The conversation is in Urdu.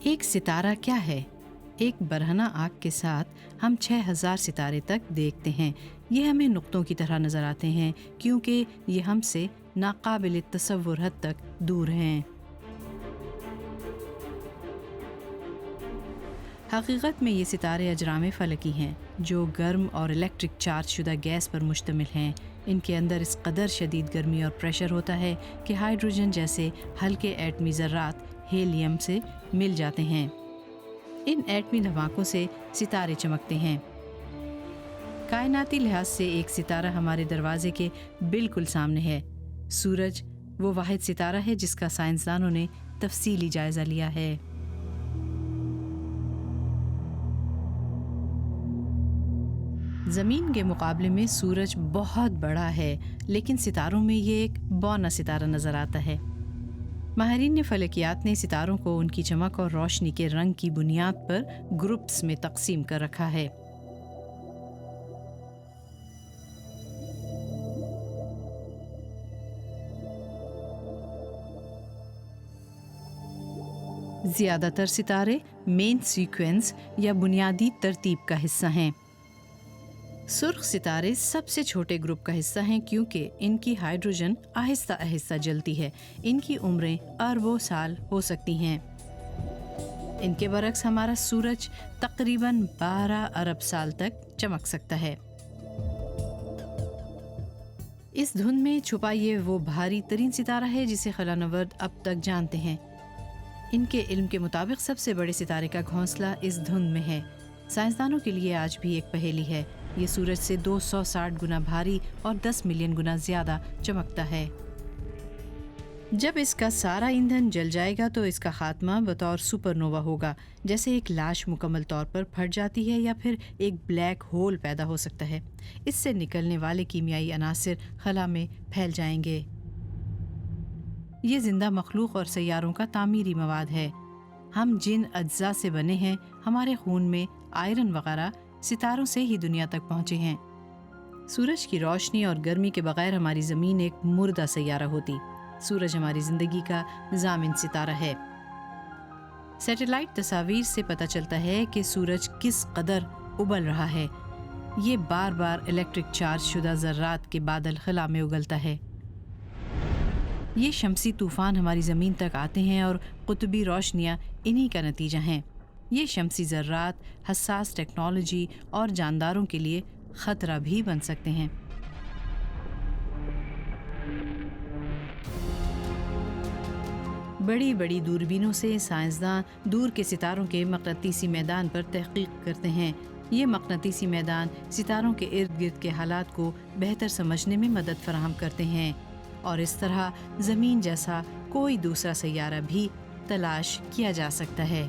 ایک ستارہ کیا ہے؟ ایک برہنہ آنکھ کے ساتھ ہم 6000 ستارے تک دیکھتے ہیں۔ یہ ہمیں نقطوں کی طرح نظر آتے ہیں کیونکہ یہ ہم سے ناقابل تصور حد تک دور ہیں۔ حقیقت میں یہ ستارے اجرام فلکی ہیں جو گرم اور الیکٹرک چارج شدہ گیس پر مشتمل ہیں۔ ان کے اندر اس قدر شدید گرمی اور پریشر ہوتا ہے کہ ہائیڈروجن جیسے ہلکے ایٹمی ذرات ہیلیم سے مل جاتے ہیں۔ ان ایٹمی دھماکوں سے ستارے چمکتے ہیں۔ کائناتی لحاظ سے ایک ستارہ ہمارے دروازے کے بالکل سامنے ہے۔ سورج وہ واحد ستارہ ہے جس کا سائنسدانوں نے تفصیلی جائزہ لیا ہے۔ زمین کے مقابلے میں سورج بہت بڑا ہے، لیکن ستاروں میں یہ ایک بونا ستارہ نظر آتا ہے۔ ماہرین فلکیات نے ستاروں کو ان کی چمک اور روشنی کے رنگ کی بنیاد پر گروپس میں تقسیم کر رکھا ہے۔ زیادہ تر ستارے مین سیکوینس یا بنیادی ترتیب کا حصہ ہیں۔ سرخ ستارے سب سے چھوٹے گروپ کا حصہ ہیں کیونکہ ان کی ہائیڈروجن آہستہ آہستہ جلتی ہے۔ ان کی عمریں اربوں سال ہو سکتی ہیں۔ ان کے برعکس ہمارا سورج تقریباً 12 ارب سال تک چمک سکتا ہے۔ اس دھند میں چھپا یہ وہ بھاری ترین ستارہ ہے جسے خلا نورد اب تک جانتے ہیں۔ ان کے علم کے مطابق سب سے بڑے ستارے کا گھونسلہ اس دھند میں ہے۔ سائنسدانوں کے لیے آج بھی ایک پہیلی ہے۔ یہ سورج سے 260 گنا بھاری اور 10 ملین گنا زیادہ چمکتا ہے۔ جب اس کا سارا ایندھن جل جائے گا تو اس کا خاتمہ بطور سپر نووا ہوگا، جیسے ایک لاش مکمل طور پر پھٹ جاتی ہے یا پھر ایک بلیک ہول پیدا ہو سکتا ہے۔ اس سے نکلنے والے کیمیائی عناصر خلا میں پھیل جائیں گے۔ یہ زندہ مخلوق اور سیاروں کا تعمیری مواد ہے۔ ہم جن اجزاء سے بنے ہیں، ہمارے خون میں آئرن وغیرہ ستاروں سے ہی دنیا تک پہنچے ہیں۔ سورج کی روشنی اور گرمی کے بغیر ہماری زمین ایک مردہ سیارہ ہوتی۔ سورج ہماری زندگی کا ضامن ستارہ ہے۔ سیٹلائٹ تصاویر سے پتہ چلتا ہے کہ سورج کس قدر ابل رہا ہے۔ یہ بار بار الیکٹرک چارج شدہ ذرات کے بادل خلا میں اگلتا ہے۔ یہ شمسی طوفان ہماری زمین تک آتے ہیں اور قطبی روشنیاں انہی کا نتیجہ ہیں۔ یہ شمسی ذرات حساس ٹیکنالوجی اور جانداروں کے لیے خطرہ بھی بن سکتے ہیں۔ بڑی بڑی دوربینوں سے سائنسداں دور کے ستاروں کے مقناطیسی میدان پر تحقیق کرتے ہیں۔ یہ مقناطیسی میدان ستاروں کے ارد گرد کے حالات کو بہتر سمجھنے میں مدد فراہم کرتے ہیں اور اس طرح زمین جیسا کوئی دوسرا سیارہ بھی تلاش کیا جا سکتا ہے۔